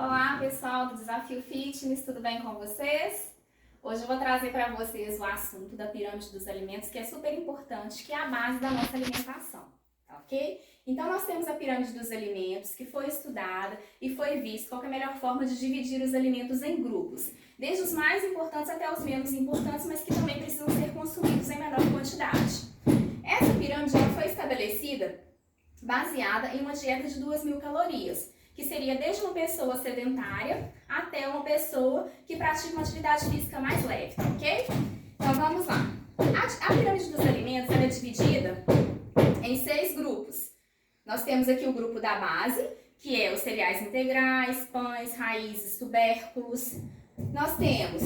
Olá pessoal do Desafio Fitness, tudo bem com vocês? Hoje eu vou trazer para vocês o assunto da pirâmide dos alimentos, que é super importante, que é a base da nossa alimentação, tá ok? Então nós temos a pirâmide dos alimentos, que foi estudada e foi visto qual é a melhor forma de dividir os alimentos em grupos, desde os mais importantes até os menos importantes, mas que também precisam ser consumidos em menor quantidade. Essa pirâmide ela foi estabelecida baseada em uma dieta de 2.000 calorias, que seria desde uma pessoa sedentária até uma pessoa que pratica uma atividade física mais leve, tá ok? Então vamos lá. A pirâmide dos alimentos ela é dividida em 6 grupos. Nós temos aqui o grupo da base, que é os cereais integrais, pães, raízes, tubérculos. Nós temos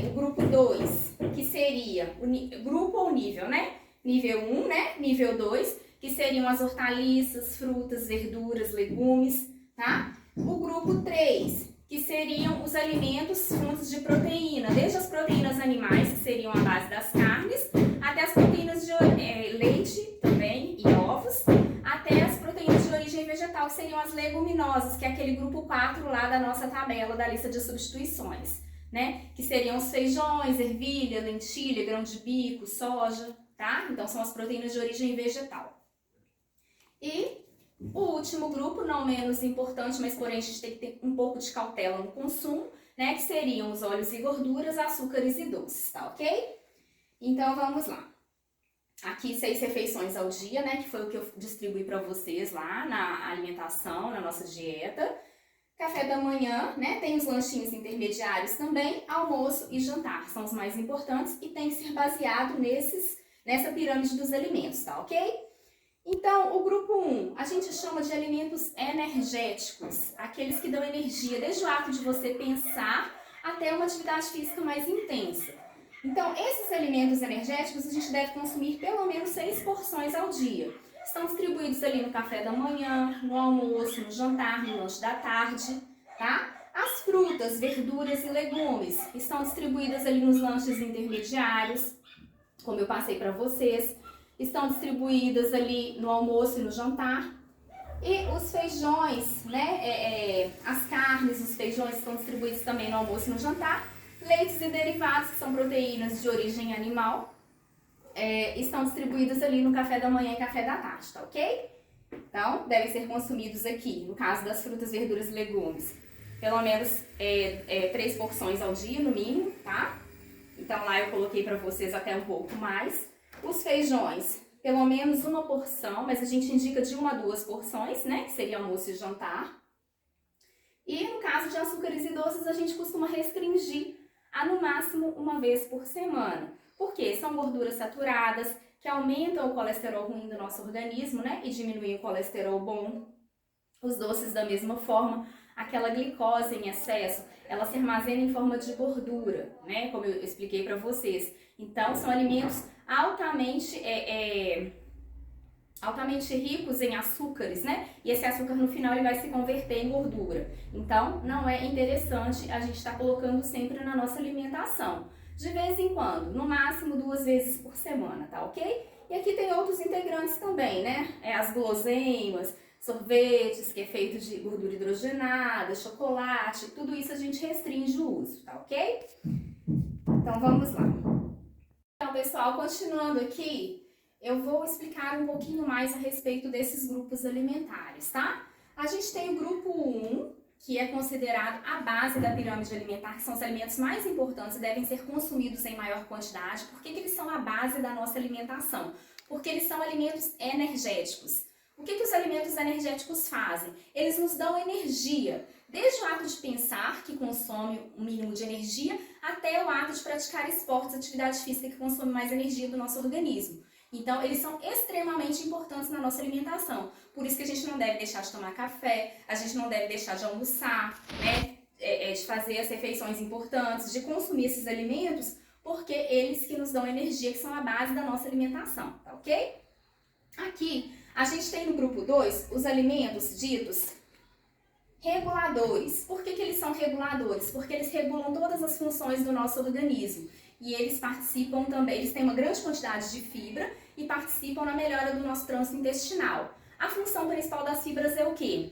o grupo 2, que seria o grupo ou nível, né? Nível 1, né? Nível 2, que seriam as hortaliças, frutas, verduras, legumes, tá? O grupo 3, que seriam os alimentos fontes de proteína, desde as proteínas animais, que seriam a base das carnes, até as proteínas de leite também e ovos, até as proteínas de origem vegetal, que seriam as leguminosas, que é aquele grupo 4 lá da nossa tabela da lista de substituições, né? Que seriam os feijões, ervilha, lentilha, grão de bico, soja, tá? Então são as proteínas de origem vegetal. E o último grupo, não menos importante, mas porém a gente tem que ter um pouco de cautela no consumo, né? Que seriam os óleos e gorduras, açúcares e doces, tá ok? Então vamos lá. Aqui 6 refeições ao dia, né? Que foi o que eu distribuí para vocês lá na alimentação, na nossa dieta. Café da manhã, né? Tem os lanchinhos intermediários também, almoço e jantar. São os mais importantes e tem que ser baseado nessa pirâmide dos alimentos, tá ok? Então, o grupo 1, a gente chama de alimentos energéticos, aqueles que dão energia, desde o ato de você pensar até uma atividade física mais intensa. Então, esses alimentos energéticos a gente deve consumir pelo menos 6 porções ao dia. Estão distribuídos ali no café da manhã, no almoço, no jantar, no lanche da tarde, tá? As frutas, verduras e legumes estão distribuídas ali nos lanches intermediários, como eu passei para vocês. Estão distribuídas ali no almoço e no jantar. E os feijões, né? As carnes, os feijões estão distribuídos também no almoço e no jantar. Leites e derivados, que são proteínas de origem animal, estão distribuídos ali no café da manhã e café da tarde, tá ok? Então, devem ser consumidos aqui, no caso das frutas, verduras e legumes, pelo menos 3 porções ao dia, no mínimo, tá? Então, lá eu coloquei para vocês até um pouco mais. Os feijões, pelo menos uma porção, mas a gente indica de 1 a 2 porções, né? Que seria almoço e jantar. E no caso de açúcares e doces, a gente costuma restringir a no máximo 1 vez por semana. Porque são gorduras saturadas, que aumentam o colesterol ruim do nosso organismo, né? E diminuem o colesterol bom. Os doces da mesma forma, aquela glicose em excesso, ela se armazena em forma de gordura, né? Como eu expliquei para vocês. Então, são alimentos altamente ricos em açúcares, né? E esse açúcar no final ele vai se converter em gordura. Então, não é interessante a gente estar colocando sempre na nossa alimentação. De vez em quando, no máximo 2 vezes por semana, tá ok? E aqui tem outros integrantes também, né? As guloseimas, sorvetes, que é feito de gordura hidrogenada, chocolate, tudo isso a gente restringe o uso, tá ok? Então, vamos lá. Então, pessoal, continuando aqui, eu vou explicar um pouquinho mais a respeito desses grupos alimentares, tá? A gente tem o grupo 1, que é considerado a base da pirâmide alimentar, que são os alimentos mais importantes e devem ser consumidos em maior quantidade. Por que eles são a base da nossa alimentação? Porque eles são alimentos energéticos. O que os alimentos energéticos fazem? Eles nos dão energia, desde o ato de pensar, que consome um mínimo de energia, até o ato de praticar esportes, atividade física, que consome mais energia do nosso organismo. Então, eles são extremamente importantes na nossa alimentação. Por isso que a gente não deve deixar de tomar café, a gente não deve deixar de almoçar, né? De fazer as refeições importantes, de consumir esses alimentos, porque eles que nos dão energia, que são a base da nossa alimentação, tá ok? Aqui, a gente tem no grupo 2 os alimentos ditos reguladores. Por que eles são reguladores? Porque eles regulam todas as funções do nosso organismo. E eles participam também, eles têm uma grande quantidade de fibra e participam na melhora do nosso trânsito intestinal. A função principal das fibras é o quê?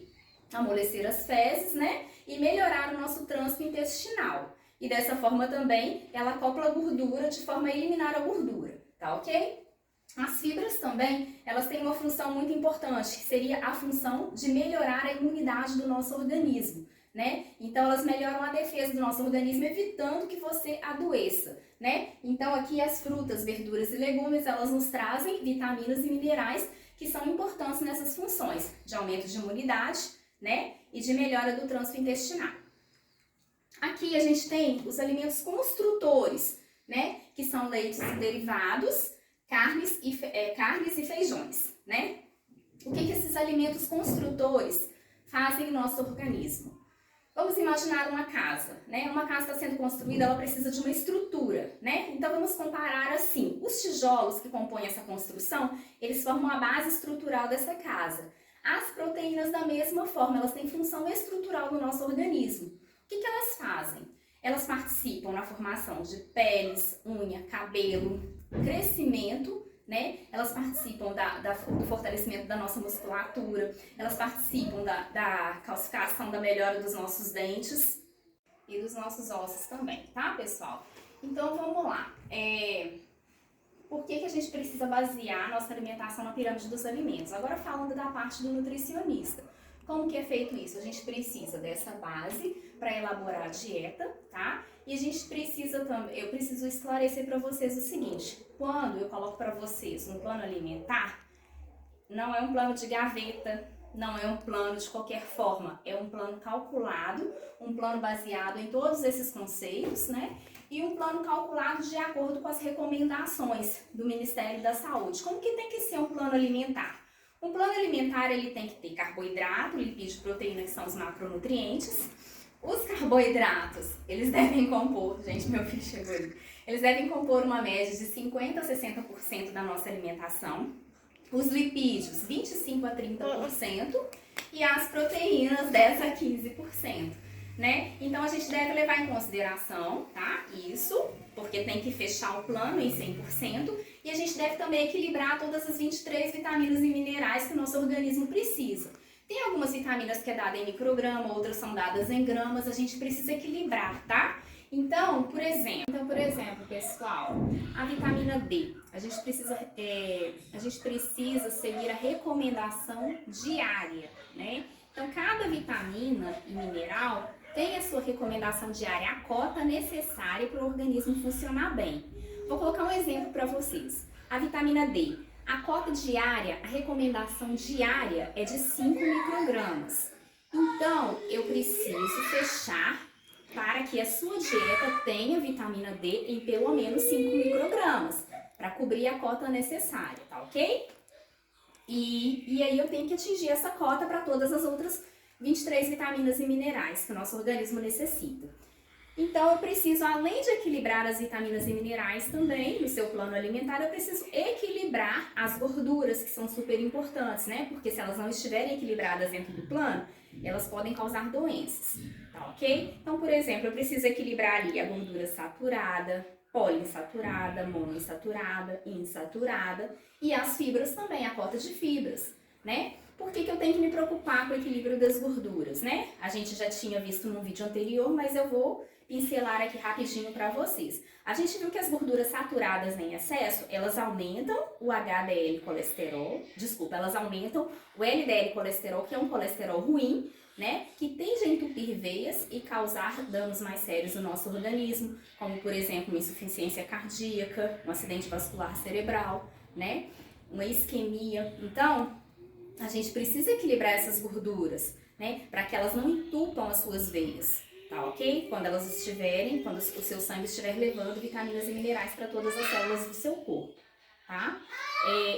amolecer as fezes, né? E melhorar o nosso trânsito intestinal. E dessa forma também, ela acopla a gordura de forma a eliminar a gordura, tá ok? As fibras também, elas têm uma função muito importante, que seria a função de melhorar a imunidade do nosso organismo, né? Então, elas melhoram a defesa do nosso organismo, evitando que você adoeça, né? Então, aqui as frutas, verduras e legumes, elas nos trazem vitaminas e minerais que são importantes nessas funções de aumento de imunidade, né? E de melhora do trânsito intestinal. Aqui a gente tem os alimentos construtores, né? Que são leites e derivados, carnes e feijões, né? O que esses alimentos construtores fazem no nosso organismo? Vamos imaginar uma casa, né? Uma casa está sendo construída, ela precisa de uma estrutura, né? Então vamos comparar assim, os tijolos que compõem essa construção, eles formam a base estrutural dessa casa. As proteínas da mesma forma, elas têm função estrutural no nosso organismo. O que elas fazem? Elas participam na formação de peles, unha, cabelo, crescimento, né? Elas participam do fortalecimento da nossa musculatura, elas participam da calcificação, da melhora dos nossos dentes e dos nossos ossos também, tá, pessoal? Então, vamos lá. Por que a gente precisa basear a nossa alimentação na pirâmide dos alimentos? Agora, falando da parte do nutricionista. Como que é feito isso? A gente precisa dessa base para elaborar a dieta, tá? E a gente precisa também, eu preciso esclarecer para vocês o seguinte: quando eu coloco para vocês um plano alimentar, não é um plano de gaveta, não é um plano de qualquer forma, é um plano calculado, um plano baseado em todos esses conceitos, né? E um plano calculado de acordo com as recomendações do Ministério da Saúde. Como que tem que ser um plano alimentar? Um plano alimentar, ele tem que ter carboidrato, lipídio, proteína, que são os macronutrientes. Os carboidratos, eles devem compor, gente, meu filho chegou ali, eles devem compor uma média de 50% a 60% da nossa alimentação. Os lipídios, 25% a 30%. E as proteínas, 10% a 15%. Né? Então, a gente deve levar em consideração, tá? Isso, porque tem que fechar o plano em 100%. E a gente deve também equilibrar todas as 23 vitaminas e minerais que o nosso organismo precisa. Tem algumas vitaminas que é dada em micrograma, outras são dadas em gramas, a gente precisa equilibrar, tá? Então, por exemplo, pessoal, a vitamina D, a gente precisa seguir a recomendação diária, né? Então, cada vitamina e mineral tem a sua recomendação diária, a cota necessária para o organismo funcionar bem. Vou colocar um exemplo para vocês. A vitamina D, a cota diária, a recomendação diária é de 5 microgramas. Então, eu preciso fechar para que a sua dieta tenha vitamina D em pelo menos 5 microgramas, para cobrir a cota necessária, tá ok? E aí eu tenho que atingir essa cota para todas as outras 23 vitaminas e minerais que o nosso organismo necessita. Então, eu preciso, além de equilibrar as vitaminas e minerais também no seu plano alimentar, eu preciso equilibrar as gorduras, que são super importantes, né? Porque se elas não estiverem equilibradas dentro do plano, elas podem causar doenças, tá ok? Então, por exemplo, eu preciso equilibrar ali a gordura saturada, poliinsaturada, monoinsaturada, insaturada e as fibras também, a cota de fibras, né? Por que eu tenho que me preocupar com o equilíbrio das gorduras, né? A gente já tinha visto num vídeo anterior, mas eu vou pincelar aqui rapidinho para vocês. A gente viu que as gorduras saturadas em excesso, elas aumentam o HDL colesterol, elas aumentam o LDL colesterol, que é um colesterol ruim, né? Que tende a entupir veias e causar danos mais sérios no nosso organismo, como por exemplo, uma insuficiência cardíaca, um acidente vascular cerebral, né? Uma isquemia. Então, a gente precisa equilibrar essas gorduras, né? Para que elas não entupam as suas veias, tá ok? Quando o seu sangue estiver levando vitaminas e minerais para todas as células do seu corpo, tá?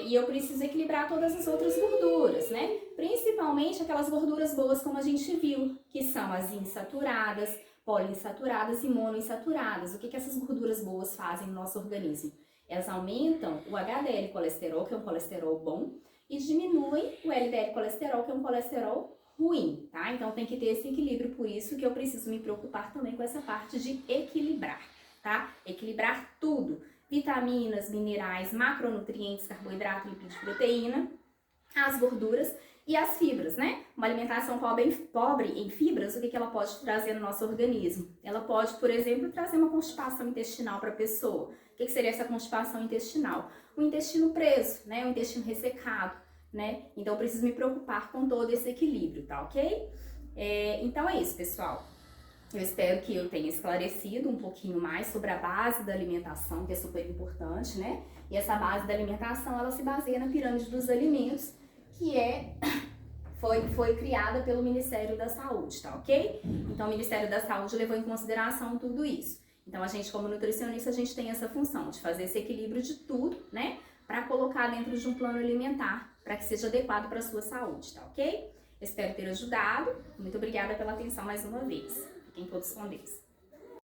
E eu preciso equilibrar todas as outras gorduras, né? Principalmente aquelas gorduras boas como a gente viu, que são as insaturadas, poliinsaturadas e monoinsaturadas. O que essas gorduras boas fazem no nosso organismo? Elas aumentam o HDL colesterol, que é um colesterol bom, e diminuem o LDL colesterol, que é um colesterol ruim, tá? Então tem que ter esse equilíbrio, por isso que eu preciso me preocupar também com essa parte de equilibrar, tá? Equilibrar tudo, vitaminas, minerais, macronutrientes, carboidrato, lipídio, proteína, as gorduras E as fibras, né? Uma alimentação pobre em fibras, o que ela pode trazer no nosso organismo? Ela pode, por exemplo, trazer uma constipação intestinal para a pessoa. O que seria essa constipação intestinal? O intestino preso, né? O intestino ressecado, né? Então, eu preciso me preocupar com todo esse equilíbrio, tá ok? Então é isso, pessoal. Eu espero que eu tenha esclarecido um pouquinho mais sobre a base da alimentação, que é super importante, né? E essa base da alimentação, ela se baseia na pirâmide dos alimentos, que foi criada pelo Ministério da Saúde, tá ok? Então, o Ministério da Saúde levou em consideração tudo isso. Então, a gente, como nutricionista, a gente tem essa função de fazer esse equilíbrio de tudo, né? Para colocar dentro de um plano alimentar, para que seja adequado para a sua saúde, tá ok? Espero ter ajudado. Muito obrigada pela atenção mais uma vez. Fiquem todos com Deus.